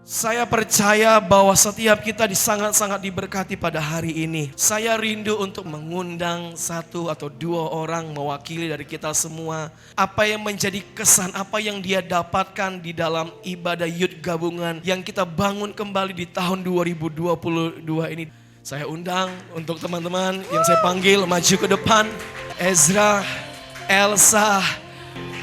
Saya percaya bahwa setiap kita sangat-sangat diberkati pada hari ini. Saya rindu untuk mengundang satu atau dua orang mewakili dari kita semua. Apa yang menjadi kesan, apa yang dia dapatkan di dalam ibadah Youth Gabungan yang kita bangun kembali di tahun 2022 ini. Saya undang untuk teman-teman yang saya panggil maju ke depan. Ezra, Elsa,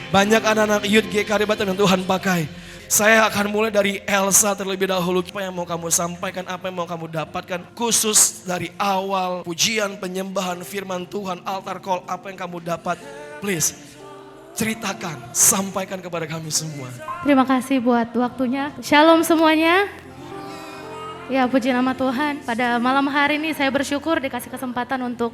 banyak anak-anak Youth GKR Batam yang Tuhan pakai. Saya akan mulai dari Elsa terlebih dahulu. Apa yang mau kamu sampaikan, apa yang mau kamu dapatkan khusus dari awal pujian, penyembahan, firman Tuhan, altar call, apa yang kamu dapat. Please, ceritakan, sampaikan kepada kami semua. Terima kasih buat waktunya. Shalom semuanya. Ya, puji nama Tuhan. Pada malam hari ini saya bersyukur dikasih kesempatan untuk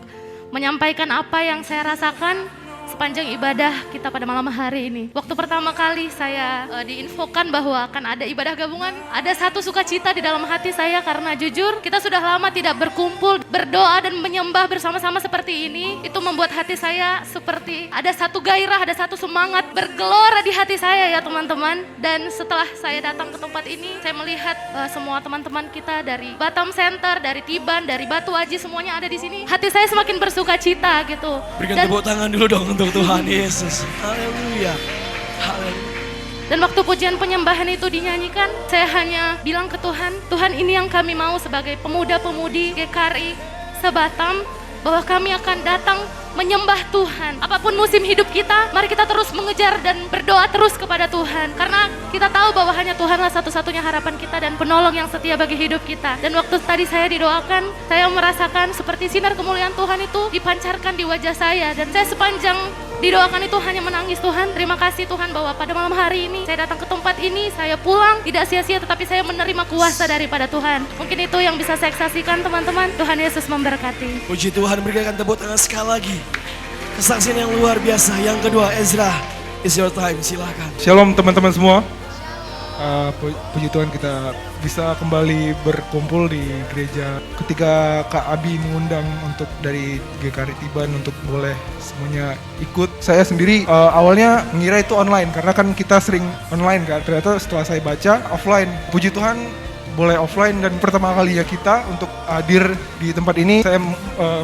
menyampaikan apa yang saya rasakan sepanjang ibadah kita pada malam hari ini. Waktu pertama kali saya diinfokan bahwa akan ada ibadah gabungan, ada satu sukacita di dalam hati saya karena jujur kita sudah lama tidak berkumpul, berdoa dan menyembah bersama-sama seperti ini. Itu membuat hati saya seperti ada satu gairah, ada satu semangat bergelora di hati saya ya teman-teman. Dan setelah saya datang ke tempat ini, saya melihat semua teman-teman kita dari Batam Center, dari Tiban, dari Batu Aji, semuanya ada di sini. Hati saya semakin bersukacita gitu. Berikan tepuk tangan dulu dong untuk Tuhan Yesus. Haleluya. Haleluya. Dan waktu pujian penyembahan itu dinyanyikan, saya hanya bilang ke Tuhan, Tuhan ini yang kami mau sebagai pemuda-pemudi GKRI sebatam, bahwa kami akan datang menyembah Tuhan. Apapun musim hidup kita, mari kita terus mengejar dan berdoa terus kepada Tuhan. Karena kita tahu bahwa hanya Tuhanlah satu-satunya harapan kita dan penolong yang setia bagi hidup kita. Dan waktu tadi saya didoakan, saya merasakan seperti sinar kemuliaan Tuhan itu dipancarkan di wajah saya. Dan saya sepanjang didoakan itu hanya menangis, Tuhan, terima kasih Tuhan bahwa pada malam hari ini saya datang ke tempat ini, saya pulang tidak sia-sia tetapi saya menerima kuasa daripada Tuhan. Mungkin itu yang bisa saya saksikan teman-teman. Tuhan Yesus memberkati. Puji Tuhan, berikan tepuk tangan sekali lagi. Kesaksian yang luar biasa. Yang kedua, Ezra, it's your time, silakan. Shalom teman-teman semua. Puji Tuhan kita bisa kembali berkumpul di gereja ketika Kak Abi mengundang untuk dari GKR Tiban untuk boleh semuanya ikut. Saya sendiri awalnya mengira itu online karena kan kita sering online kan. Ternyata setelah saya baca offline. Puji Tuhan boleh offline dan pertama kalinya kita untuk hadir di tempat ini. Saya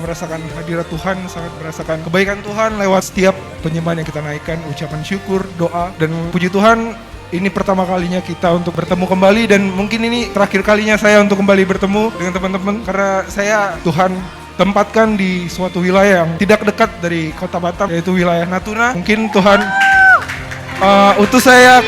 merasakan hadirat Tuhan, sangat merasakan kebaikan Tuhan lewat setiap penyembahan yang kita naikkan, ucapan syukur, doa, dan puji Tuhan. Ini pertama kalinya kita untuk bertemu kembali dan mungkin ini terakhir kalinya saya untuk kembali bertemu dengan teman-teman karena saya Tuhan tempatkan di suatu wilayah yang tidak dekat dari kota Batam, yaitu wilayah Natuna. Mungkin Tuhan utus saya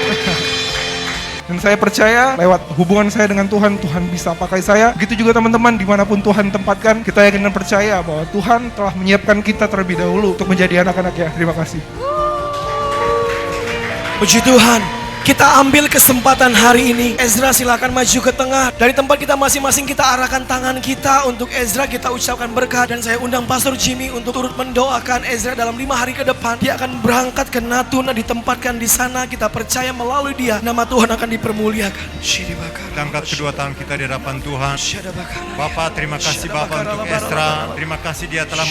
dan saya percaya lewat hubungan saya dengan Tuhan, Tuhan bisa pakai saya. Begitu juga teman-teman, dimanapun Tuhan tempatkan, kita yakin dan percaya bahwa Tuhan telah menyiapkan kita terlebih dahulu untuk menjadi anak-anaknya. Terima kasih. Puji Tuhan. Kita ambil kesempatan hari ini. Ezra silakan maju ke tengah. Dari tempat kita masing-masing kita arahkan tangan kita untuk Ezra, kita ucapkan berkat. Dan saya undang Pastor Jimmy untuk turut mendoakan Ezra dalam 5 hari ke depan. Dia akan berangkat ke Natuna, ditempatkan di sana. Kita percaya melalui dia nama Tuhan akan dipermuliakan. Angkat kedua tangan kita di hadapan Tuhan. Bapak, terima kasih Bapak untuk Ezra. Terima kasih dia telah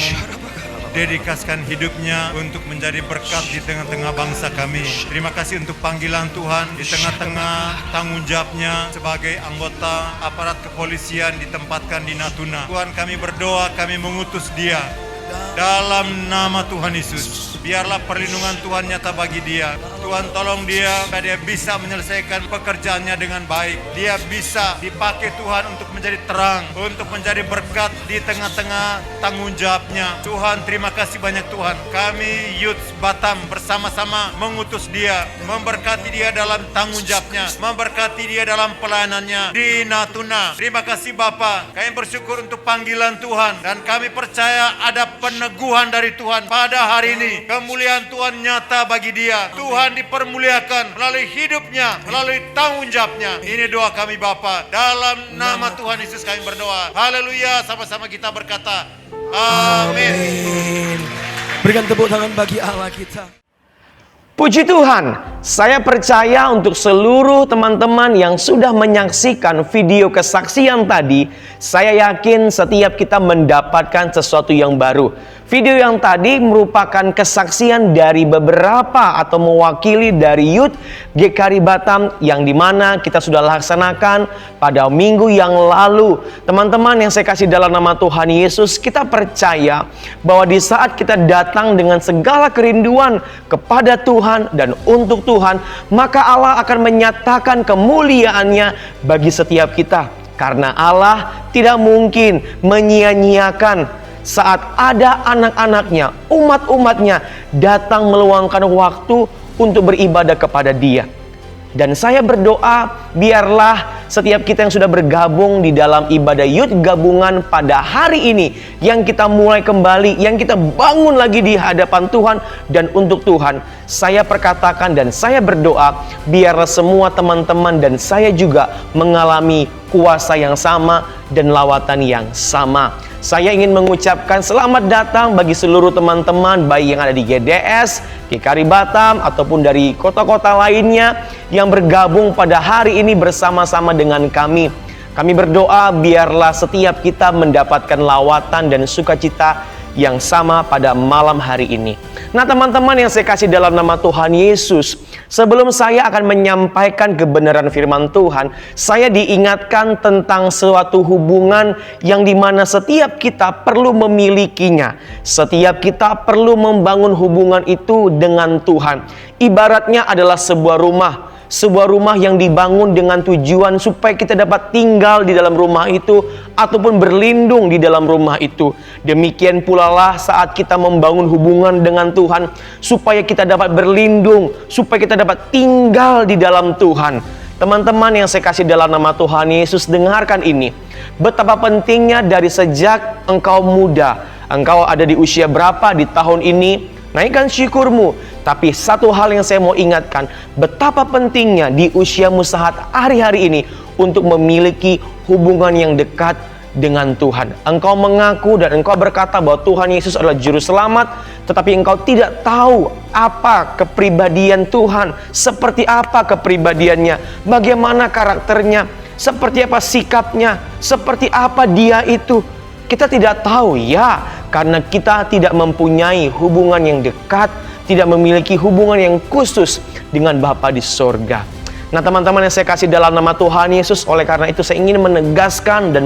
dedikasikan hidupnya untuk menjadi berkat di tengah-tengah bangsa kami. Terima kasih untuk panggilan Tuhan di tengah-tengah tanggung jawabnya sebagai anggota aparat kepolisian ditempatkan di Natuna. Tuhan, kami berdoa, kami mengutus dia dalam nama Tuhan Yesus. Biarlah perlindungan Tuhan nyata bagi dia. Tuhan tolong dia supaya dia bisa menyelesaikan pekerjaannya dengan baik. Dia bisa dipakai Tuhan untuk menjadi terang, untuk menjadi berkat di tengah-tengah tanggung jawabnya. Tuhan, terima kasih banyak Tuhan. Kami Youth Batam bersama-sama mengutus dia, memberkati dia dalam tanggung jawabnya, memberkati dia dalam pelayanannya di Natuna. Terima kasih Bapa. Kami bersyukur untuk panggilan Tuhan dan kami percaya ada peneguhan dari Tuhan pada hari ini. Kemuliaan Tuhan nyata bagi dia. Tuhan dipermuliakan melalui hidupnya, melalui tanggung jawabnya. Ini doa kami Bapa. Dalam nama Tuhan Yesus kami berdoa. Haleluya. Sama-sama kita berkata, amin. Berikan tepuk tangan bagi Allah kita. Puji Tuhan, saya percaya untuk seluruh teman-teman yang sudah menyaksikan video kesaksian tadi, saya yakin setiap kita mendapatkan sesuatu yang baru. Video yang tadi merupakan kesaksian dari beberapa atau mewakili dari Youth GKRI Batam yang dimana kita sudah laksanakan pada minggu yang lalu. Teman-teman yang saya kasih dalam nama Tuhan Yesus, kita percaya bahwa di saat kita datang dengan segala kerinduan kepada Tuhan dan untuk Tuhan, maka Allah akan menyatakan kemuliaannya bagi setiap kita. Karena Allah tidak mungkin menyia-nyiakan saat ada anak-anaknya, umat-umatnya datang meluangkan waktu untuk beribadah kepada Dia. Dan saya berdoa, biarlah setiap kita yang sudah bergabung di dalam ibadah Youth gabungan pada hari ini, yang kita mulai kembali, yang kita bangun lagi di hadapan Tuhan dan untuk Tuhan, saya perkatakan dan saya berdoa, biarlah semua teman-teman dan saya juga mengalami kuasa yang sama dan lawatan yang sama. Saya ingin mengucapkan selamat datang bagi seluruh teman-teman, baik yang ada di GDS, GKRI Batam, ataupun dari kota-kota lainnya yang bergabung pada hari ini bersama-sama dengan kami. Kami berdoa biarlah setiap kita mendapatkan lawatan dan sukacita yang sama pada malam hari ini. Nah teman-teman yang saya kasih dalam nama Tuhan Yesus, sebelum saya akan menyampaikan kebenaran firman Tuhan, saya diingatkan tentang suatu hubungan yang dimana setiap kita perlu memilikinya. Setiap kita perlu membangun hubungan itu dengan Tuhan. Ibaratnya adalah sebuah rumah. Sebuah rumah yang dibangun dengan tujuan supaya kita dapat tinggal di dalam rumah itu ataupun berlindung di dalam rumah itu. Demikian pula lah saat kita membangun hubungan dengan Tuhan supaya kita dapat berlindung, supaya kita dapat tinggal di dalam Tuhan. Teman-teman yang saya kasih dalam nama Tuhan Yesus, dengarkan ini. Betapa pentingnya dari sejak engkau muda, engkau ada di usia berapa di tahun ini, naikkan syukurmu. Tapi satu hal yang saya mau ingatkan, betapa pentingnya di usiamu saat hari-hari ini untuk memiliki hubungan yang dekat dengan Tuhan. Engkau mengaku dan engkau berkata bahwa Tuhan Yesus adalah juru selamat, tetapi engkau tidak tahu apa kepribadian Tuhan, seperti apa kepribadiannya, bagaimana karakternya, seperti apa sikapnya, seperti apa Dia itu. Kita tidak tahu ya, karena kita tidak mempunyai hubungan yang dekat, tidak memiliki hubungan yang khusus dengan Bapa di sorga. Nah teman-teman yang saya kasih dalam nama Tuhan Yesus, oleh karena itu saya ingin menegaskan dan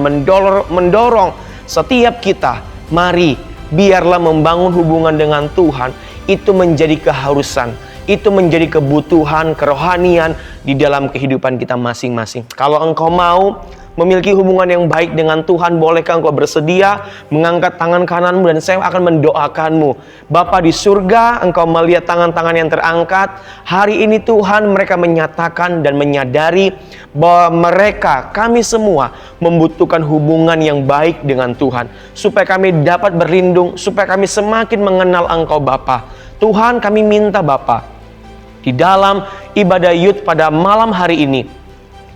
mendorong setiap kita, mari biarlah membangun hubungan dengan Tuhan itu menjadi keharusan, itu menjadi kebutuhan kerohanian di dalam kehidupan kita masing-masing. Kalau engkau mau memiliki hubungan yang baik dengan Tuhan, bolehkah engkau bersedia mengangkat tangan kananmu dan saya akan mendoakanmu. Bapa di surga, engkau melihat tangan-tangan yang terangkat. Hari ini Tuhan, mereka menyatakan dan menyadari bahwa mereka, kami semua membutuhkan hubungan yang baik dengan Tuhan. Supaya kami dapat berlindung, supaya kami semakin mengenal Engkau Bapa. Tuhan, kami minta Bapa, di dalam ibadah Youth pada malam hari ini,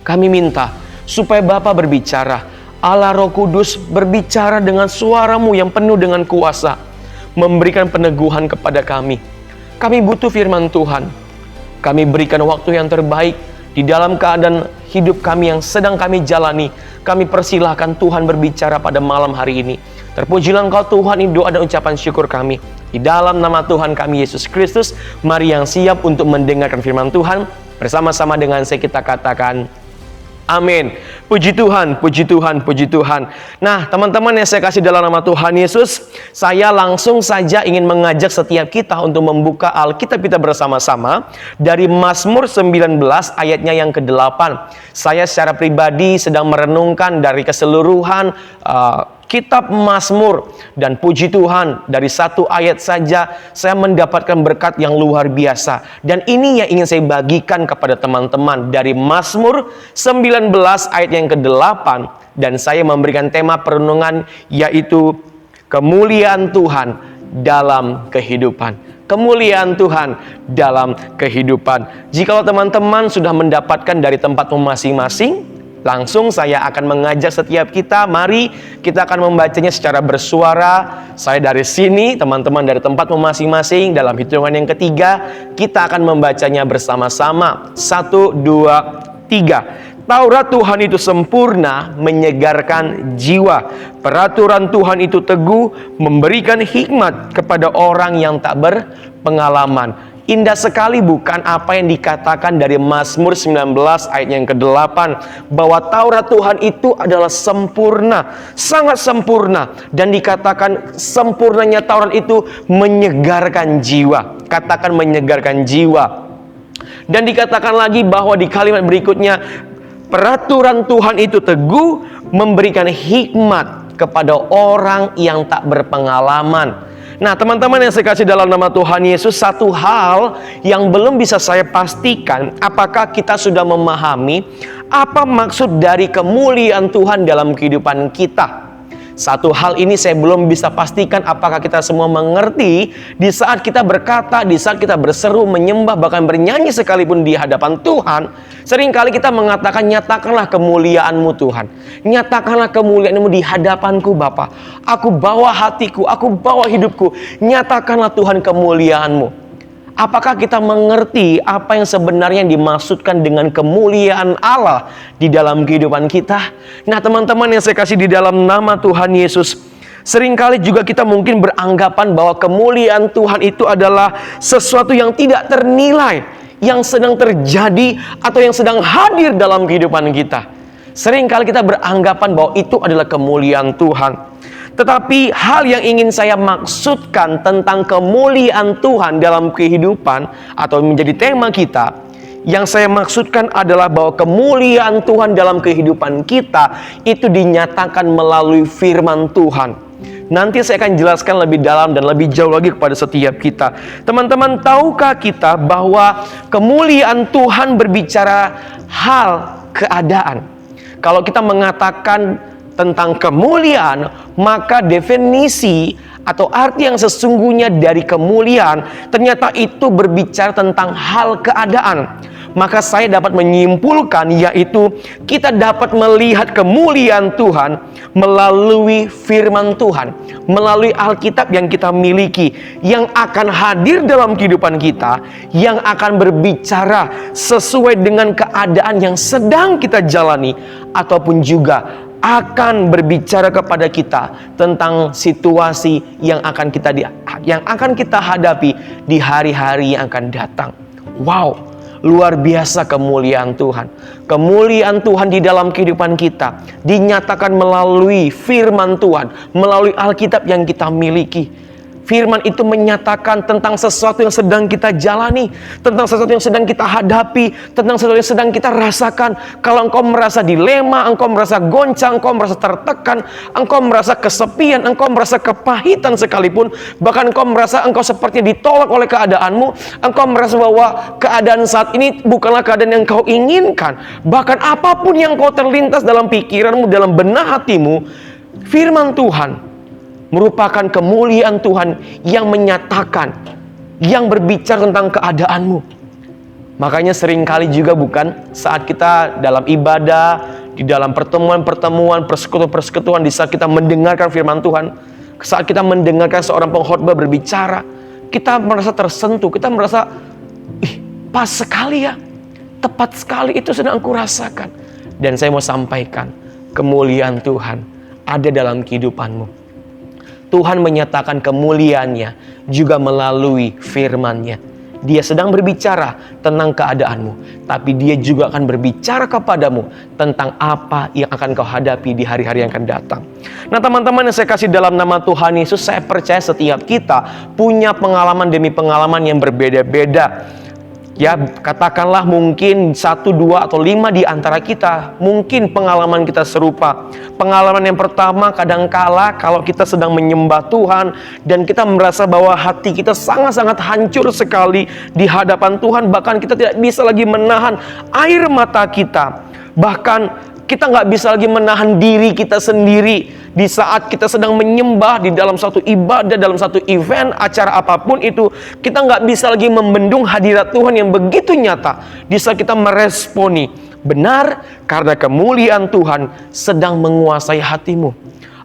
kami minta supaya Bapa berbicara, Allah Roh Kudus berbicara dengan suaramu yang penuh dengan kuasa, memberikan peneguhan kepada kami. Kami butuh firman Tuhan. Kami berikan waktu yang terbaik di dalam keadaan hidup kami yang sedang kami jalani. Kami persilahkan Tuhan berbicara pada malam hari ini. Terpujilah Engkau Tuhan, ini doa dan ucapan syukur kami. Di dalam nama Tuhan kami Yesus Kristus, mari yang siap untuk mendengarkan firman Tuhan, bersama-sama dengan saya kita katakan, amin. Puji Tuhan, puji Tuhan, puji Tuhan. Nah, teman-teman yang saya kasih dalam nama Tuhan Yesus, saya langsung saja ingin mengajak setiap kita untuk membuka Alkitab kita bersama-sama dari Mazmur 19 ayatnya yang ke-8. Saya secara pribadi sedang merenungkan dari keseluruhan kitab Mazmur, dan puji Tuhan dari satu ayat saja saya mendapatkan berkat yang luar biasa, dan ini yang ingin saya bagikan kepada teman-teman dari Mazmur 19 ayat yang ke-8, dan saya memberikan tema perenungan yaitu kemuliaan Tuhan dalam kehidupan. Kemuliaan Tuhan dalam kehidupan. Jikalau teman-teman sudah mendapatkan dari tempatmu masing-masing, langsung saya akan mengajak setiap kita, mari kita akan membacanya secara bersuara. Saya dari sini, teman-teman dari tempatmu masing-masing. Dalam hitungan yang ketiga, kita akan membacanya bersama-sama. 1, 2, 3. Taurat Tuhan itu sempurna, menyegarkan jiwa. Peraturan Tuhan itu teguh, memberikan hikmat kepada orang yang tak berpengalaman. Indah sekali bukan apa yang dikatakan dari Mazmur 19 ayat yang ke-8, bahwa Taurat Tuhan itu adalah sempurna, sangat sempurna, dan dikatakan sempurnanya Taurat itu menyegarkan jiwa. Katakan menyegarkan jiwa. Dan dikatakan lagi bahwa di kalimat berikutnya, peraturan Tuhan itu teguh, memberikan hikmat kepada orang yang tak berpengalaman. Nah, teman-teman yang saya kasih dalam nama Tuhan Yesus, satu hal yang belum bisa saya pastikan, apakah kita sudah memahami apa maksud dari kemuliaan Tuhan dalam kehidupan kita. Satu hal ini saya belum bisa pastikan apakah kita semua mengerti di saat kita berkata, di saat kita berseru, menyembah, bahkan bernyanyi sekalipun di hadapan Tuhan. Seringkali kita mengatakan, nyatakanlah kemuliaan-Mu Tuhan. Nyatakanlah kemuliaan-Mu di hadapanku Bapa. Aku bawa hatiku, aku bawa hidupku. Nyatakanlah Tuhan kemuliaan-Mu. Apakah kita mengerti apa yang sebenarnya dimaksudkan dengan kemuliaan Allah di dalam kehidupan kita? Nah, teman-teman yang saya kasih di dalam nama Tuhan Yesus, seringkali juga kita mungkin beranggapan bahwa kemuliaan Tuhan itu adalah sesuatu yang tidak ternilai, yang sedang terjadi atau yang sedang hadir dalam kehidupan kita. Seringkali kita beranggapan bahwa itu adalah kemuliaan Tuhan. Tetapi hal yang ingin saya maksudkan tentang kemuliaan Tuhan dalam kehidupan atau menjadi tema kita, yang saya maksudkan adalah bahwa kemuliaan Tuhan dalam kehidupan kita itu dinyatakan melalui firman Tuhan. Nanti saya akan jelaskan lebih dalam dan lebih jauh lagi kepada setiap kita. Teman-teman, tahukah kita bahwa kemuliaan Tuhan berbicara hal keadaan? Kalau kita mengatakan tentang kemuliaan, maka definisi atau arti yang sesungguhnya dari kemuliaan ternyata itu berbicara tentang hal keadaan. Maka saya dapat menyimpulkan, yaitu kita dapat melihat kemuliaan Tuhan melalui firman Tuhan, melalui Alkitab yang kita miliki, yang akan hadir dalam kehidupan kita, yang akan berbicara sesuai dengan keadaan yang sedang kita jalani, ataupun juga akan berbicara kepada kita tentang situasi yang akan kita hadapi di hari-hari yang akan datang. Wow, luar biasa kemuliaan Tuhan. Kemuliaan Tuhan di dalam kehidupan kita dinyatakan melalui firman Tuhan, melalui Alkitab yang kita miliki. Firman itu menyatakan tentang sesuatu yang sedang kita jalani, tentang sesuatu yang sedang kita hadapi, tentang sesuatu yang sedang kita rasakan. Kalau engkau merasa dilema, engkau merasa goncang, engkau merasa tertekan, engkau merasa kesepian, engkau merasa kepahitan sekalipun, bahkan engkau merasa engkau seperti ditolak oleh keadaanmu, engkau merasa bahwa keadaan saat ini bukanlah keadaan yang kau inginkan, bahkan apapun yang kau terlintas dalam pikiranmu, dalam benak hatimu, firman Tuhan merupakan kemuliaan Tuhan yang menyatakan, yang berbicara tentang keadaanmu. Makanya seringkali juga bukan saat kita dalam ibadah, di dalam pertemuan-pertemuan, persekutuan-persekutuan, di saat kita mendengarkan firman Tuhan, saat kita mendengarkan seorang pengkhotbah berbicara, kita merasa tersentuh, kita merasa, pas sekali ya, tepat sekali itu sedang aku rasakan. Dan saya mau sampaikan, kemuliaan Tuhan ada dalam kehidupanmu. Tuhan menyatakan kemuliaannya juga melalui firman-Nya. Dia sedang berbicara tentang keadaanmu, tapi Dia juga akan berbicara kepadamu tentang apa yang akan kau hadapi di hari-hari yang akan datang. Nah, teman-teman yang saya kasih dalam nama Tuhan Yesus, saya percaya setiap kita punya pengalaman demi pengalaman yang berbeda-beda. Ya, katakanlah mungkin 1, 2, atau 5 di antara kita, mungkin pengalaman kita serupa. Pengalaman yang pertama, kadangkala kalau kita sedang menyembah Tuhan dan kita merasa bahwa hati kita sangat-sangat hancur sekali di hadapan Tuhan, bahkan kita tidak bisa lagi menahan air mata kita. Bahkan kita nggak bisa lagi menahan diri kita sendiri di saat kita sedang menyembah di dalam satu ibadah, dalam satu event, acara apapun itu. Kita nggak bisa lagi membendung hadirat Tuhan yang begitu nyata di saat kita meresponi. Benar, karena kemuliaan Tuhan sedang menguasai hatimu.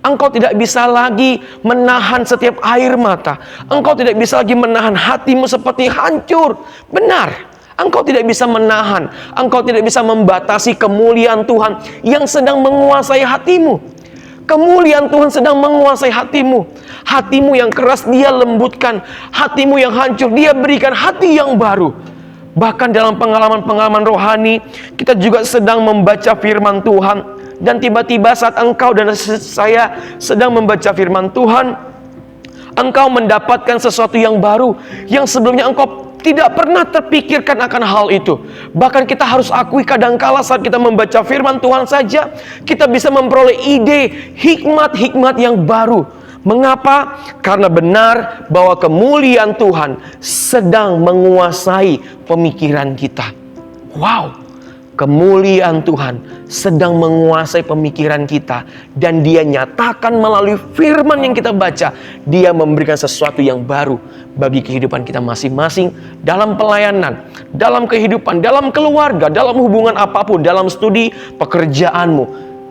Engkau tidak bisa lagi menahan setiap air mata. Engkau tidak bisa lagi menahan hatimu seperti hancur. Benar, Engkau tidak bisa menahan, engkau tidak bisa membatasi kemuliaan Tuhan yang sedang menguasai hatimu. Kemuliaan Tuhan sedang menguasai hatimu. Hatimu yang keras Dia lembutkan, hatimu yang hancur Dia berikan hati yang baru. Bahkan dalam pengalaman-pengalaman rohani, kita juga sedang membaca firman Tuhan. Dan tiba-tiba saat engkau dan saya sedang membaca firman Tuhan, engkau mendapatkan sesuatu yang baru, yang sebelumnya engkau tidak pernah terpikirkan akan hal itu. Bahkan kita harus akui kadangkala saat kita membaca firman Tuhan saja, kita bisa memperoleh ide, hikmat-hikmat yang baru. Mengapa? Karena benar bahwa kemuliaan Tuhan sedang menguasai pemikiran kita. Wow! Kemuliaan Tuhan sedang menguasai pemikiran kita. Dan Dia nyatakan melalui firman yang kita baca. Dia memberikan sesuatu yang baru bagi kehidupan kita masing-masing. Dalam pelayanan, dalam kehidupan, dalam keluarga, dalam hubungan apapun, dalam studi, pekerjaanmu.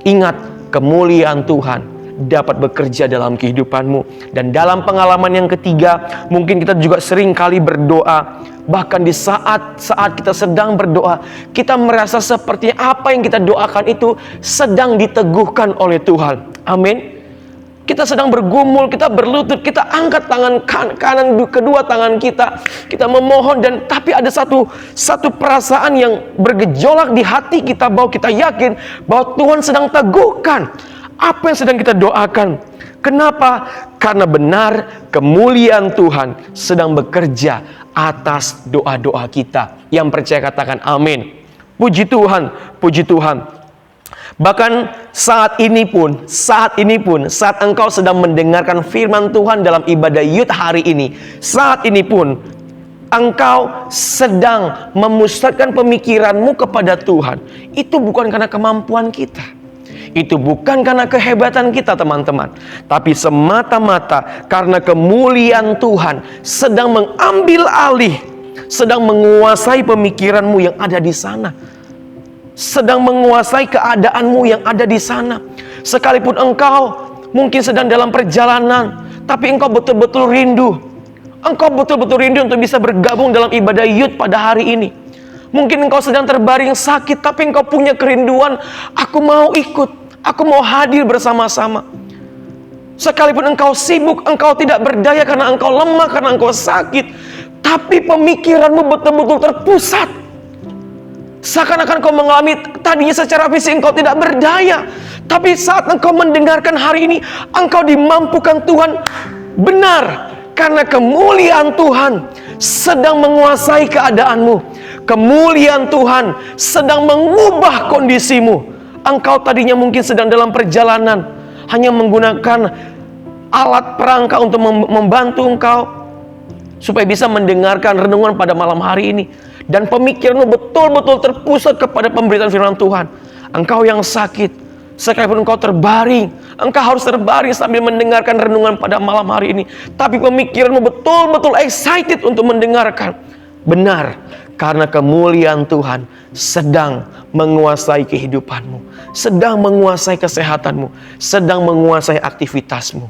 Ingat, kemuliaan Tuhan dapat bekerja dalam kehidupanmu. Dan dalam pengalaman yang ketiga, mungkin kita juga sering kali berdoa. Bahkan di saat kita sedang berdoa, kita merasa seperti apa yang kita doakan itu sedang diteguhkan oleh Tuhan. Amin. Kita sedang bergumul, kita berlutut, kita angkat tangan kanan, kedua tangan kita memohon, dan tapi ada satu perasaan yang bergejolak di hati kita bahwa kita yakin bahwa Tuhan sedang teguhkan apa yang sedang kita doakan. Kenapa? Karena benar kemuliaan Tuhan sedang bekerja atas doa-doa kita. Yang percaya katakan amin. Puji Tuhan, puji Tuhan. Bahkan saat ini pun, saat engkau sedang mendengarkan firman Tuhan dalam ibadah Yud hari ini, saat ini pun engkau sedang memusatkan pemikiranmu kepada Tuhan. Itu bukan karena kemampuan kita. Itu bukan karena kehebatan kita, teman-teman, tapi semata-mata karena kemuliaan Tuhan sedang mengambil alih, sedang menguasai pemikiranmu yang ada di sana, sedang menguasai keadaanmu yang ada di sana. Sekalipun engkau mungkin sedang dalam perjalanan, tapi engkau betul-betul rindu. Engkau betul-betul rindu untuk bisa bergabung dalam ibadah Yud pada hari ini. Mungkin engkau sedang terbaring sakit, tapi engkau punya kerinduan, aku mau ikut, aku mau hadir bersama-sama. Sekalipun engkau sibuk, engkau tidak berdaya karena engkau lemah, karena engkau sakit, tapi pemikiranmu betul-betul terpusat. Seakan-akan kau mengalami tadinya secara fisik engkau tidak berdaya, tapi saat engkau mendengarkan hari ini, engkau dimampukan Tuhan benar. Karena kemuliaan Tuhan sedang menguasai keadaanmu. Kemuliaan Tuhan sedang mengubah kondisimu. Engkau tadinya mungkin sedang dalam perjalanan, hanya menggunakan alat perangkat untuk membantu engkau supaya bisa mendengarkan renungan pada malam hari ini. Dan pemikiranmu betul-betul terpusat kepada pemberitaan firman Tuhan. Engkau yang sakit, sekalipun engkau terbaring, engkau harus terbaring sambil mendengarkan renungan pada malam hari ini. Tapi pemikiranmu betul-betul excited untuk mendengarkan. Benar, karena kemuliaan Tuhan sedang menguasai kehidupanmu, sedang menguasai kesehatanmu, sedang menguasai aktivitasmu.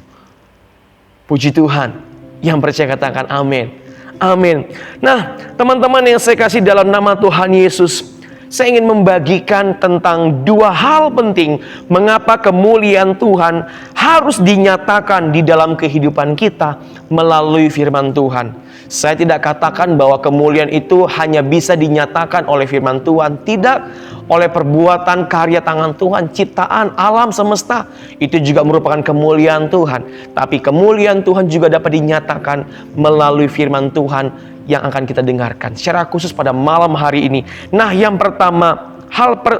Puji Tuhan. Yang percaya katakan amin. Amin. Nah, teman-teman yang saya kasih dalam nama Tuhan Yesus, saya ingin membagikan tentang dua hal penting mengapa kemuliaan Tuhan harus dinyatakan di dalam kehidupan kita melalui firman Tuhan. Saya tidak katakan bahwa kemuliaan itu hanya bisa dinyatakan oleh firman Tuhan. Tidak, oleh perbuatan karya tangan Tuhan, ciptaan alam semesta. Itu juga merupakan kemuliaan Tuhan. Tapi kemuliaan Tuhan juga dapat dinyatakan melalui firman Tuhan yang akan kita dengarkan secara khusus pada malam hari ini. Nah, yang pertama,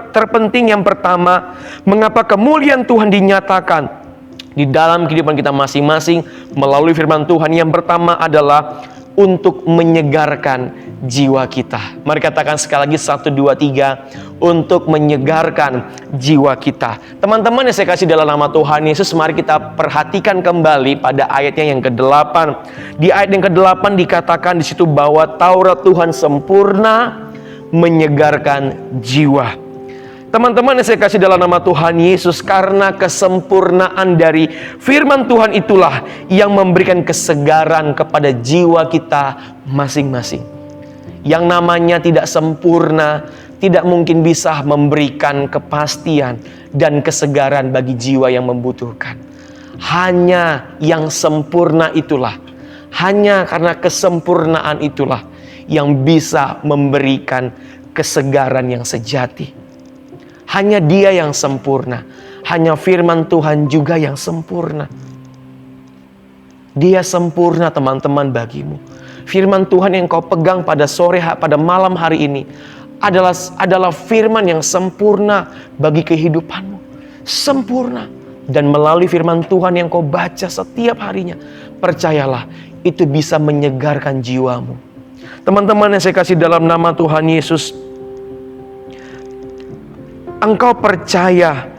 terpenting yang pertama, mengapa kemuliaan Tuhan dinyatakan di dalam kehidupan kita masing-masing melalui firman Tuhan. Yang pertama adalah untuk menyegarkan jiwa kita. Mari katakan sekali lagi 1, 2, 3. Untuk menyegarkan jiwa kita. Teman-teman yang saya kasih dalam nama Tuhan Yesus, mari kita perhatikan kembali pada ayatnya yang ke-8. Di ayat yang ke-8 dikatakan di situ bahwa Taurat Tuhan sempurna menyegarkan jiwa. Teman-teman yang saya kasih dalam nama Tuhan Yesus, karena kesempurnaan dari firman Tuhan itulah yang memberikan kesegaran kepada jiwa kita masing-masing. Yang namanya tidak sempurna, tidak mungkin bisa memberikan kepastian dan kesegaran bagi jiwa yang membutuhkan. Hanya yang sempurna itulah, hanya karena kesempurnaan itulah yang bisa memberikan kesegaran yang sejati. Hanya Dia yang sempurna, hanya firman Tuhan juga yang sempurna. Dia sempurna teman-teman bagimu. Firman Tuhan yang kau pegang pada pada malam hari ini adalah firman yang sempurna bagi kehidupanmu. Sempurna. Dan melalui firman Tuhan yang kau baca setiap harinya, percayalah, itu bisa menyegarkan jiwamu. Teman-teman yang saya kasih dalam nama Tuhan Yesus, engkau percaya,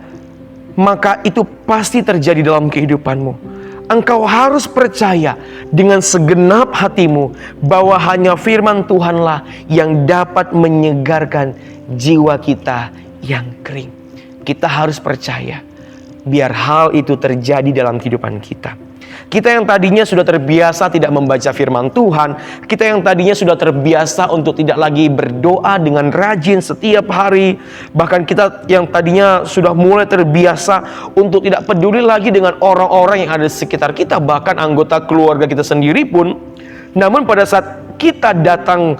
maka itu pasti terjadi dalam kehidupanmu. Engkau harus percaya dengan segenap hatimu bahwa hanya firman Tuhanlah yang dapat menyegarkan jiwa kita yang kering. Kita harus percaya, biar hal itu terjadi dalam kehidupan kita. Kita yang tadinya sudah terbiasa tidak membaca firman Tuhan, kita yang tadinya sudah terbiasa untuk tidak lagi berdoa dengan rajin setiap hari, bahkan kita yang tadinya sudah mulai terbiasa untuk tidak peduli lagi dengan orang-orang yang ada di sekitar kita, bahkan anggota keluarga kita sendiri pun. Namun pada saat kita datang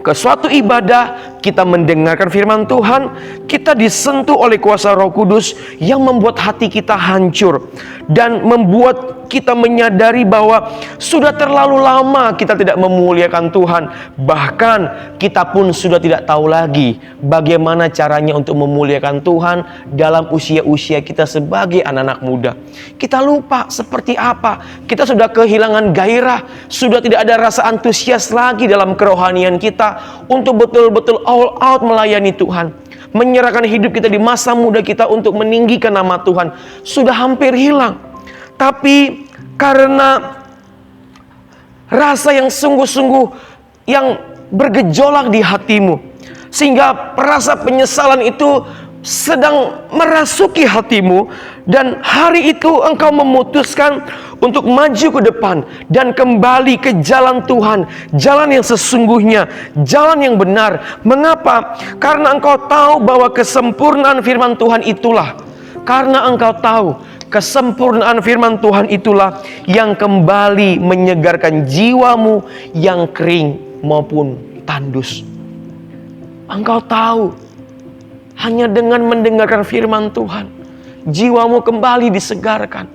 ke suatu ibadah, kita mendengarkan firman Tuhan, kita disentuh oleh kuasa Roh Kudus yang membuat hati kita hancur dan membuat kita menyadari bahwa sudah terlalu lama kita tidak memuliakan Tuhan. Bahkan kita pun sudah tidak tahu lagi bagaimana caranya untuk memuliakan Tuhan dalam usia-usia kita sebagai anak-anak muda. Kita lupa seperti apa, kita sudah kehilangan gairah, sudah tidak ada rasa antusias lagi dalam kerohanian kita untuk betul-betul all out melayani Tuhan. Menyerahkan hidup kita di masa muda kita untuk meninggikan nama Tuhan sudah hampir hilang. Tapi karena rasa yang sungguh-sungguh yang bergejolak di hatimu, sehingga rasa penyesalan itu sedang merasuki hatimu, dan hari itu engkau memutuskan untuk maju ke depan dan kembali ke jalan Tuhan, jalan yang sesungguhnya, jalan yang benar. Mengapa? Karena engkau tahu bahwa kesempurnaan firman Tuhan itulah, karena engkau tahu kesempurnaan firman Tuhan itulah yang kembali menyegarkan jiwamu yang kering maupun tandus. Engkau tahu, hanya dengan mendengarkan firman Tuhan, jiwamu kembali disegarkan.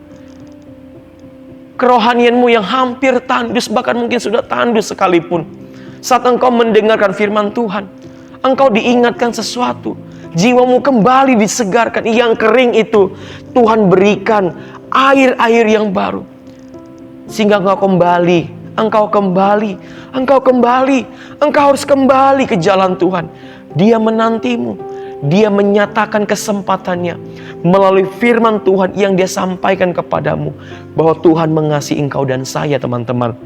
Kerohanianmu yang hampir tandus, bahkan mungkin sudah tandus sekalipun, saat engkau mendengarkan firman Tuhan, engkau diingatkan sesuatu. Jiwamu kembali disegarkan. Yang kering itu Tuhan berikan air-air yang baru, sehingga engkau harus kembali ke jalan Tuhan. Dia menantimu. Dia menyatakan kesempatannya melalui firman Tuhan yang Dia sampaikan kepadamu, bahwa Tuhan mengasihi engkau dan saya, teman-teman.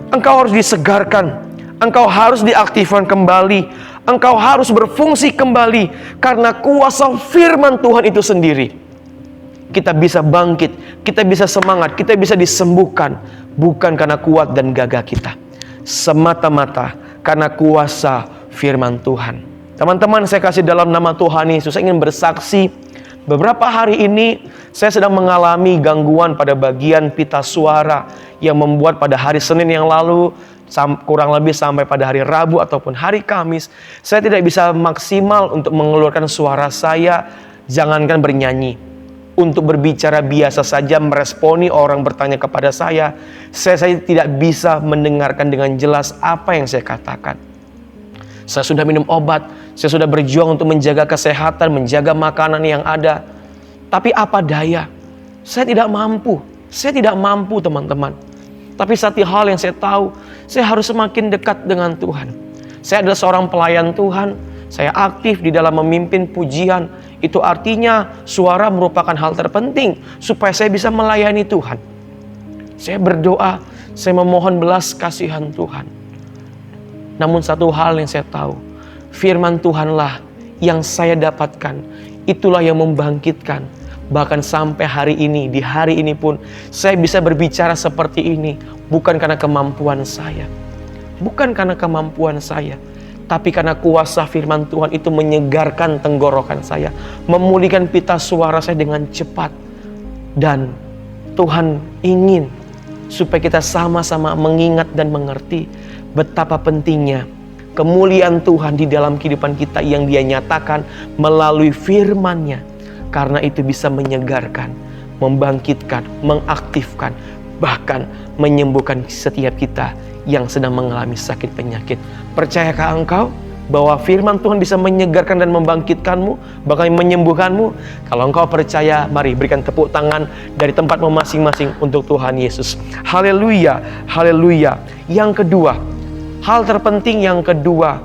Engkau harus disegarkan, engkau harus diaktifkan kembali, engkau harus berfungsi kembali, karena kuasa firman Tuhan itu sendiri. Kita bisa bangkit, kita bisa semangat, kita bisa disembuhkan, bukan karena kuat dan gagah kita, semata-mata karena kuasa firman Tuhan. Teman-teman, saya kasih dalam nama Tuhan Yesus, saya ingin bersaksi. Beberapa hari ini saya sedang mengalami gangguan pada bagian pita suara yang membuat pada hari Senin yang lalu, kurang lebih sampai pada hari Rabu ataupun hari Kamis, saya tidak bisa maksimal untuk mengeluarkan suara saya, jangankan bernyanyi. Untuk berbicara biasa saja, meresponi orang bertanya kepada saya tidak bisa mendengarkan dengan jelas apa yang saya katakan. Saya sudah minum obat, saya sudah berjuang untuk menjaga kesehatan, menjaga makanan yang ada. Tapi apa daya, saya tidak mampu teman-teman. Tapi satu hal yang saya tahu, saya harus semakin dekat dengan Tuhan. Saya adalah seorang pelayan Tuhan, saya aktif di dalam memimpin pujian. Itu artinya suara merupakan hal terpenting supaya saya bisa melayani Tuhan. Saya berdoa, saya memohon belas kasihan Tuhan. Namun satu hal yang saya tahu, firman Tuhanlah yang saya dapatkan, itulah yang membangkitkan. Bahkan sampai hari ini, di hari ini pun saya bisa berbicara seperti ini, bukan karena kemampuan saya, Bukan karena kemampuan saya, tapi karena kuasa firman Tuhan itu menyegarkan tenggorokan saya, memulihkan pita suara saya dengan cepat. Dan Tuhan ingin supaya kita sama-sama mengingat dan mengerti betapa pentingnya kemuliaan Tuhan di dalam kehidupan kita yang Dia nyatakan melalui firman-Nya. Karena itu bisa menyegarkan, membangkitkan, mengaktifkan, bahkan menyembuhkan setiap kita yang sedang mengalami sakit penyakit. Percayakah engkau bahwa firman Tuhan bisa menyegarkan dan membangkitkanmu, bahkan menyembuhkanmu? Kalau engkau percaya, mari berikan tepuk tangan dari tempatmu masing-masing untuk Tuhan Yesus. Haleluya, haleluya. Yang kedua, hal terpenting yang kedua,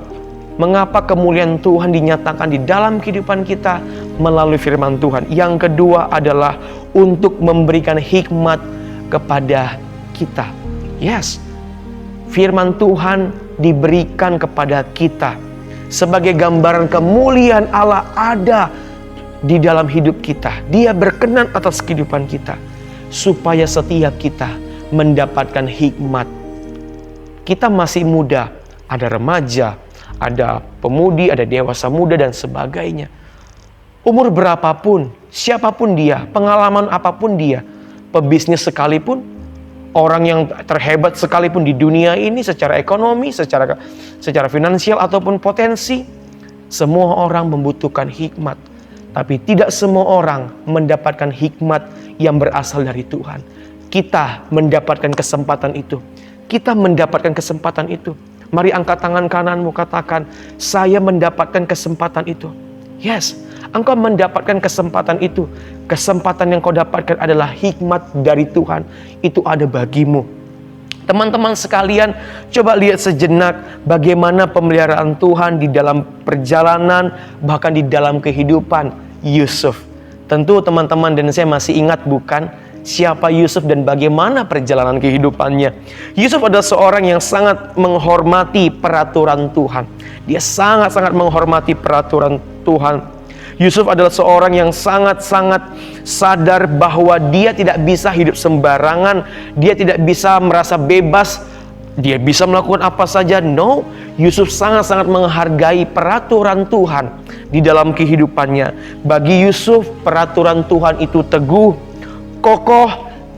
mengapa kemuliaan Tuhan dinyatakan di dalam kehidupan kita melalui firman Tuhan. Yang kedua adalah untuk memberikan hikmat kepada kita. Yes, firman Tuhan diberikan kepada kita sebagai gambaran kemuliaan Allah ada di dalam hidup kita. Dia berkenan atas kehidupan kita supaya setiap kita mendapatkan hikmat. Kita masih muda, ada remaja, ada pemudi, ada dewasa muda dan sebagainya. Umur berapapun, siapapun dia, pengalaman apapun dia, pebisnis sekalipun, orang yang terhebat sekalipun di dunia ini secara ekonomi, secara finansial ataupun potensi, semua orang membutuhkan hikmat. Tapi tidak semua orang mendapatkan hikmat yang berasal dari Tuhan. Kita mendapatkan kesempatan itu. Kita mendapatkan kesempatan itu. Mari angkat tangan kananmu, katakan, saya mendapatkan kesempatan itu. Yes, engkau mendapatkan kesempatan itu. Kesempatan yang kau dapatkan adalah hikmat dari Tuhan. Itu ada bagimu. Teman-teman sekalian, coba lihat sejenak bagaimana pemeliharaan Tuhan di dalam perjalanan, bahkan di dalam kehidupan Yusuf. Tentu teman-teman dan saya masih ingat bukan siapa Yusuf dan bagaimana perjalanan kehidupannya. Yusuf adalah seorang yang sangat menghormati peraturan Tuhan. Dia sangat-sangat menghormati peraturan Tuhan. Yusuf adalah seorang yang sangat-sangat sadar bahwa dia tidak bisa hidup sembarangan. Dia tidak bisa merasa bebas. Dia bisa melakukan apa saja. No, Yusuf sangat-sangat menghargai peraturan Tuhan di dalam kehidupannya. Bagi Yusuf, peraturan Tuhan itu teguh, kokoh,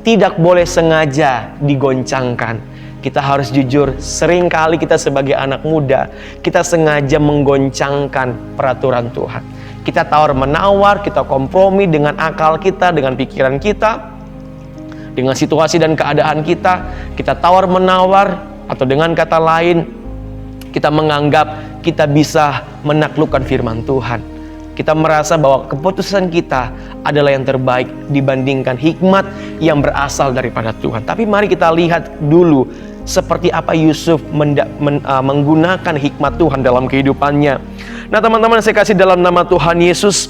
tidak boleh sengaja digoncangkan. Kita harus jujur, seringkali kita sebagai anak muda, kita sengaja menggoncangkan peraturan Tuhan. Kita tawar-menawar, kita kompromi dengan akal kita, dengan pikiran kita, dengan situasi dan keadaan kita. Kita tawar-menawar, atau dengan kata lain, kita menganggap kita bisa menaklukkan firman Tuhan. Kita merasa bahwa keputusan kita adalah yang terbaik dibandingkan hikmat yang berasal daripada Tuhan. Tapi mari kita lihat dulu seperti apa Yusuf menggunakan hikmat Tuhan dalam kehidupannya. Nah teman-teman, saya kasih dalam nama Tuhan Yesus,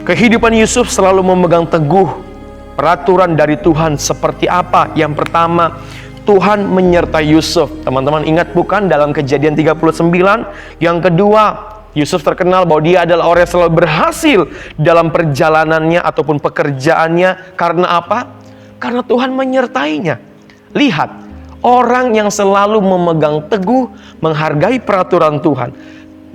kehidupan Yusuf selalu memegang teguh peraturan dari Tuhan. Seperti apa? Yang pertama, Tuhan menyertai Yusuf. Teman-teman ingat bukan dalam Kejadian 39? Yang kedua, Yusuf terkenal bahwa dia adalah orang yang selalu berhasil dalam perjalanannya ataupun pekerjaannya. Karena apa? Karena Tuhan menyertainya. Lihat, orang yang selalu memegang teguh, menghargai peraturan Tuhan,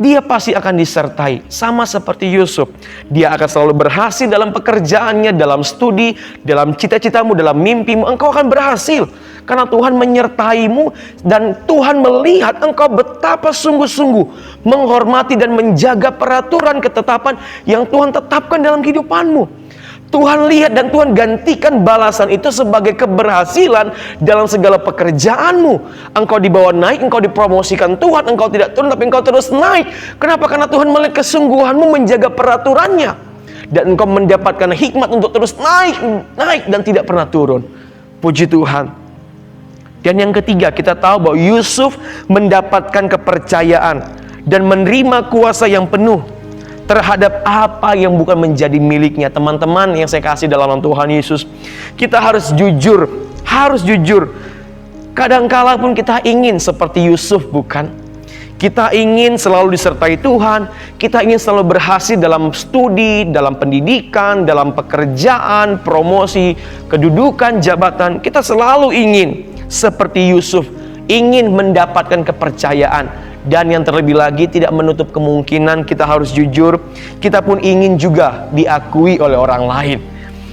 dia pasti akan disertai. Sama seperti Yusuf, dia akan selalu berhasil dalam pekerjaannya, dalam studi, dalam cita-citamu, dalam mimpimu. Engkau akan berhasil karena Tuhan menyertaimu dan Tuhan melihat engkau betapa sungguh-sungguh menghormati dan menjaga peraturan ketetapan yang Tuhan tetapkan dalam kehidupanmu. Tuhan lihat dan Tuhan gantikan balasan itu sebagai keberhasilan dalam segala pekerjaanmu. Engkau dibawa naik, engkau dipromosikan Tuhan, engkau tidak turun tapi engkau terus naik. Kenapa? Karena Tuhan melihat kesungguhanmu menjaga peraturannya. Dan engkau mendapatkan hikmat untuk terus naik dan tidak pernah turun. Puji Tuhan. Dan yang ketiga, kita tahu bahwa Yusuf mendapatkan kepercayaan dan menerima kuasa yang penuh terhadap apa yang bukan menjadi miliknya. Teman-teman yang saya kasih dalam nama Tuhan Yesus, kita harus jujur. Kadangkala pun kita ingin seperti Yusuf, bukan? Kita ingin selalu disertai Tuhan, kita ingin selalu berhasil dalam studi, dalam pendidikan, dalam pekerjaan, promosi, kedudukan, jabatan. Kita selalu ingin seperti Yusuf ingin mendapatkan kepercayaan. Dan yang terlebih lagi tidak menutup kemungkinan kita harus jujur, kita pun ingin juga diakui oleh orang lain.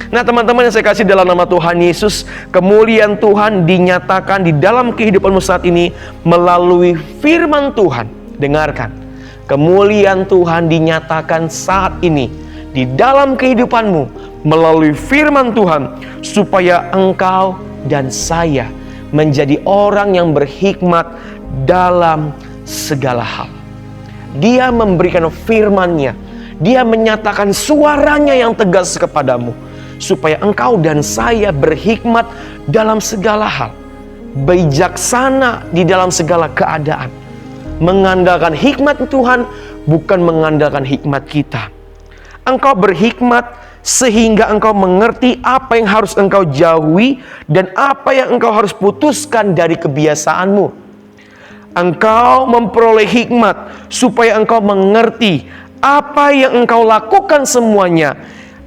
Nah teman-teman yang saya kasih dalam nama Tuhan Yesus, kemuliaan Tuhan dinyatakan di dalam kehidupanmu saat ini melalui firman Tuhan. Dengarkan, kemuliaan Tuhan dinyatakan saat ini di dalam kehidupanmu melalui firman Tuhan, supaya engkau dan saya menjadi orang yang berhikmat dalam segala hal. Dia memberikan firman-Nya, Dia menyatakan suaranya yang tegas kepadamu, supaya engkau dan saya berhikmat dalam segala hal, bijaksana di dalam segala keadaan, mengandalkan hikmat Tuhan, bukan mengandalkan hikmat kita. Engkau berhikmat sehingga engkau mengerti apa yang harus engkau jauhi dan apa yang engkau harus putuskan dari kebiasaanmu. Engkau memperoleh hikmat supaya engkau mengerti apa yang engkau lakukan semuanya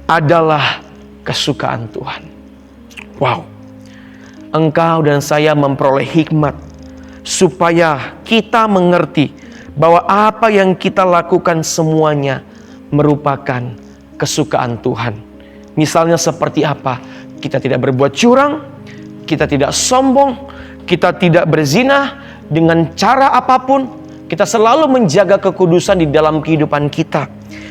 adalah kesukaan Tuhan. Wow. Engkau dan saya memperoleh hikmat supaya kita mengerti bahwa apa yang kita lakukan semuanya merupakan kesukaan Tuhan. Misalnya seperti apa? Kita tidak berbuat curang, kita tidak sombong, kita tidak berzina. Dengan cara apapun, kita selalu menjaga kekudusan di dalam kehidupan kita.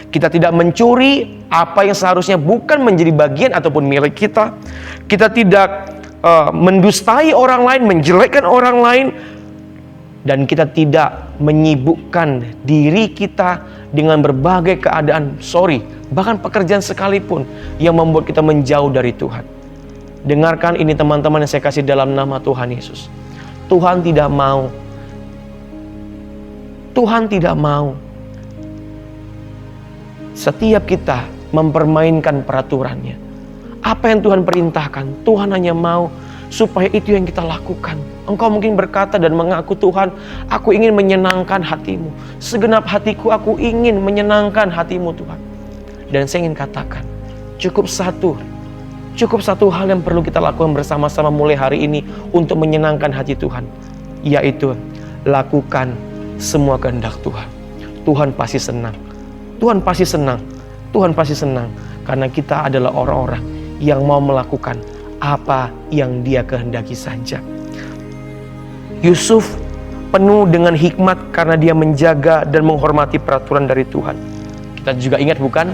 Kita tidak mencuri apa yang seharusnya bukan menjadi bagian ataupun milik kita. Kita tidak mendustai orang lain, menjelekkan orang lain. Dan kita tidak menyibukkan diri kita dengan berbagai keadaan, bahkan pekerjaan sekalipun yang membuat kita menjauh dari Tuhan. Dengarkan ini teman-teman yang saya kasih dalam nama Tuhan Yesus. Tuhan tidak mau setiap kita mempermainkan peraturannya. Apa yang Tuhan perintahkan, Tuhan hanya mau supaya itu yang kita lakukan. Engkau mungkin berkata dan mengaku, Tuhan, aku ingin menyenangkan hatimu. Segenap hatiku aku ingin menyenangkan hatimu Tuhan. Dan saya ingin katakan, cukup satu hal yang perlu kita lakukan bersama-sama mulai hari ini untuk menyenangkan hati Tuhan, yaitu lakukan semua kehendak Tuhan. Tuhan pasti senang. Tuhan pasti senang. Tuhan pasti senang karena kita adalah orang-orang yang mau melakukan apa yang Dia kehendaki saja. Yusuf penuh dengan hikmat karena dia menjaga dan menghormati peraturan dari Tuhan. Kita juga ingat bukan?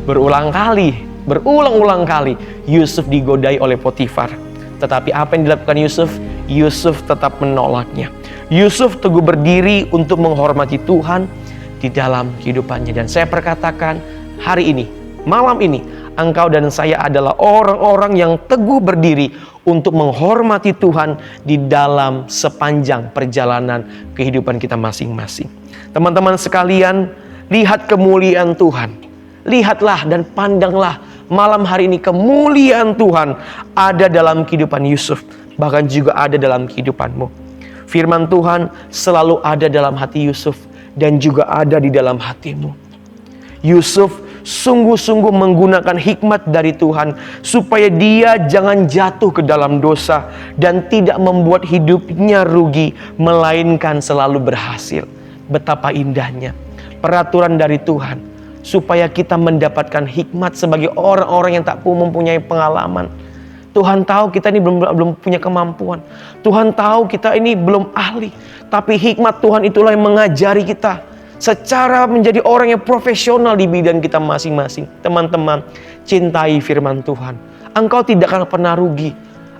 Berulang-ulang kali Yusuf digodai oleh Potifar. Tetapi apa yang dilakukan Yusuf? Yusuf tetap menolaknya. Yusuf teguh berdiri untuk menghormati Tuhan di dalam kehidupannya. Dan saya perkatakan hari ini, malam ini, engkau dan saya adalah orang-orang yang teguh berdiri untuk menghormati Tuhan di dalam sepanjang perjalanan kehidupan kita masing-masing. Teman-teman sekalian, lihat kemuliaan Tuhan. Lihatlah dan pandanglah malam hari ini kemuliaan Tuhan ada dalam kehidupan Yusuf, bahkan juga ada dalam kehidupanmu. Firman Tuhan selalu ada dalam hati Yusuf dan juga ada di dalam hatimu. Yusuf sungguh-sungguh menggunakan hikmat dari Tuhan supaya dia jangan jatuh ke dalam dosa dan tidak membuat hidupnya rugi, melainkan selalu berhasil. Betapa indahnya peraturan dari Tuhan supaya kita mendapatkan hikmat sebagai orang-orang yang tak mempunyai pengalaman. Tuhan tahu kita ini belum punya kemampuan. Tuhan tahu kita ini belum ahli. Tapi hikmat Tuhan itulah yang mengajari kita secara menjadi orang yang profesional di bidang kita masing-masing. Teman-teman, cintai firman Tuhan. Engkau tidak akan pernah rugi.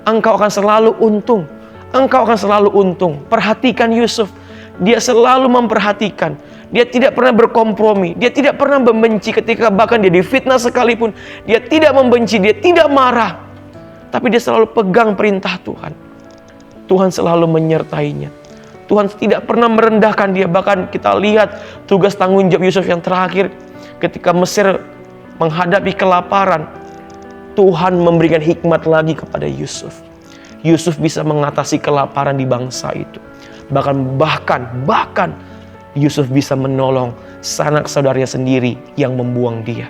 Engkau akan selalu untung. Engkau akan selalu untung. Perhatikan Yusuf. Dia selalu memperhatikan. Dia tidak pernah berkompromi. Dia tidak pernah membenci ketika bahkan dia difitnah sekalipun. Dia tidak membenci, dia tidak marah. Tapi dia selalu pegang perintah Tuhan. Tuhan selalu menyertainya. Tuhan tidak pernah merendahkan dia. Bahkan kita lihat tugas tanggung jawab Yusuf yang terakhir. Ketika Mesir menghadapi kelaparan, Tuhan memberikan hikmat lagi kepada Yusuf. Yusuf bisa mengatasi kelaparan di bangsa itu. Bahkan Yusuf bisa menolong sanak saudaranya sendiri yang membuang dia.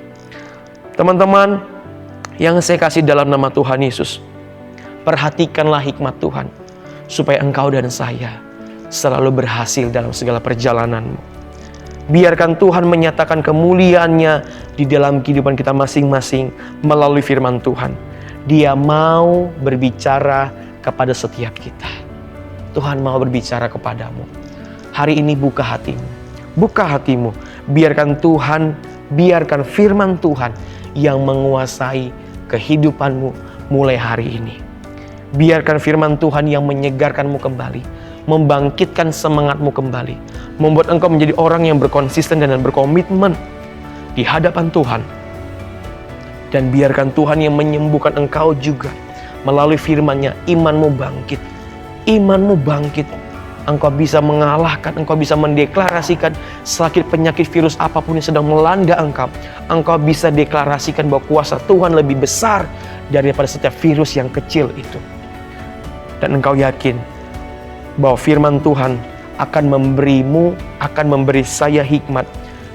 Teman-teman yang saya kasih dalam nama Tuhan Yesus, perhatikanlah hikmat Tuhan supaya engkau dan saya selalu berhasil dalam segala perjalananmu. Biarkan Tuhan menyatakan kemuliaan-Nya di dalam kehidupan kita masing-masing melalui firman Tuhan. Dia mau berbicara kepada setiap kita. Tuhan mau berbicara kepadamu. Hari ini buka hatimu. Buka hatimu. Biarkan Tuhan, biarkan firman Tuhan yang menguasai kehidupanmu mulai hari ini. Biarkan firman Tuhan yang menyegarkanmu kembali, membangkitkan semangatmu kembali, membuat engkau menjadi orang yang berkonsisten dan berkomitmen di hadapan Tuhan. Dan biarkan Tuhan yang menyembuhkan engkau juga melalui firman-Nya. Imanmu bangkit, imanmu bangkit. Engkau bisa mengalahkan, engkau bisa mendeklarasikan sakit penyakit virus apapun yang sedang melanda engkau. Engkau bisa deklarasikan bahwa kuasa Tuhan lebih besar daripada setiap virus yang kecil itu. Dan engkau yakin bahwa firman Tuhan akan memberimu, akan memberi saya hikmat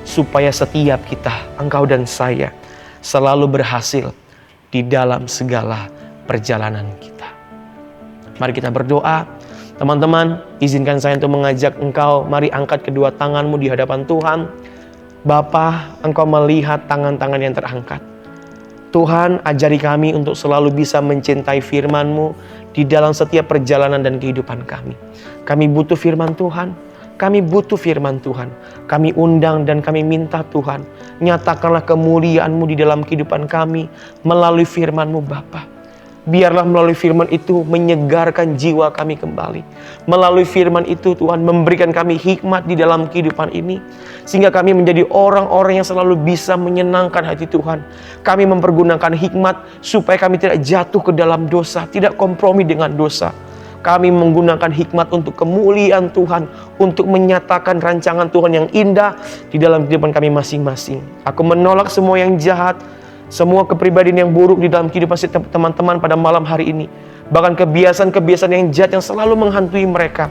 supaya setiap kita, engkau dan saya, selalu berhasil di dalam segala perjalanan kita. Mari kita berdoa. Teman-teman, izinkan saya untuk mengajak engkau, mari angkat kedua tanganmu di hadapan Tuhan. Bapa, engkau melihat tangan-tangan yang terangkat. Tuhan, ajari kami untuk selalu bisa mencintai firman-Mu di dalam setiap perjalanan dan kehidupan kami. Kami butuh firman Tuhan. Kami butuh firman Tuhan. Kami undang dan kami minta Tuhan, nyatakanlah kemuliaan-Mu di dalam kehidupan kami melalui firman-Mu Bapa. Biarlah melalui firman itu menyegarkan jiwa kami kembali. Melalui firman itu Tuhan memberikan kami hikmat di dalam kehidupan ini. Sehingga kami menjadi orang-orang yang selalu bisa menyenangkan hati Tuhan. Kami mempergunakan hikmat supaya kami tidak jatuh ke dalam dosa, tidak kompromi dengan dosa. Kami menggunakan hikmat untuk kemuliaan Tuhan, untuk menyatakan rancangan Tuhan yang indah di dalam kehidupan kami masing-masing. Aku menolak semua yang jahat, semua kepribadian yang buruk di dalam kehidupan teman-teman pada malam hari ini. Bahkan kebiasaan-kebiasaan yang jahat yang selalu menghantui mereka.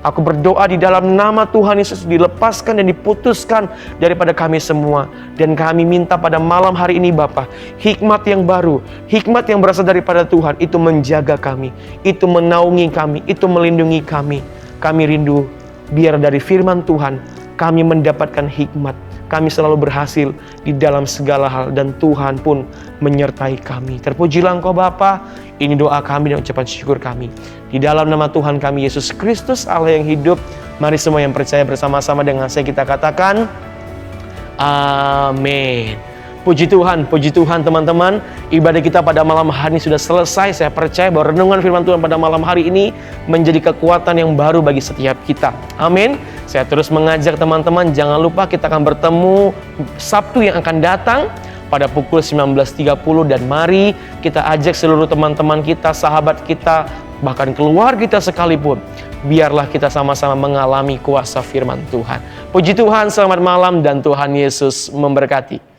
Aku berdoa di dalam nama Tuhan Yesus dilepaskan dan diputuskan daripada kami semua. Dan kami minta pada malam hari ini Bapa, hikmat yang baru, hikmat yang berasal daripada Tuhan, itu menjaga kami, itu menaungi kami, itu melindungi kami. Kami rindu biar dari firman Tuhan kami mendapatkan hikmat. Kami selalu berhasil di dalam segala hal dan Tuhan pun menyertai kami. Terpujilah Engkau Bapa. Ini doa kami dan ucapan syukur kami. Di dalam nama Tuhan kami Yesus Kristus Allah yang hidup. Mari semua yang percaya bersama-sama dengan saya kita katakan amin. Puji Tuhan teman-teman. Ibadah kita pada malam hari ini sudah selesai. Saya percaya bahwa renungan firman Tuhan pada malam hari ini menjadi kekuatan yang baru bagi setiap kita. Amin. Saya terus mengajak teman-teman, jangan lupa kita akan bertemu Sabtu yang akan datang pada pukul 19.30. Dan mari kita ajak seluruh teman-teman kita, sahabat kita, bahkan keluarga kita sekalipun. Biarlah kita sama-sama mengalami kuasa firman Tuhan. Puji Tuhan, selamat malam dan Tuhan Yesus memberkati.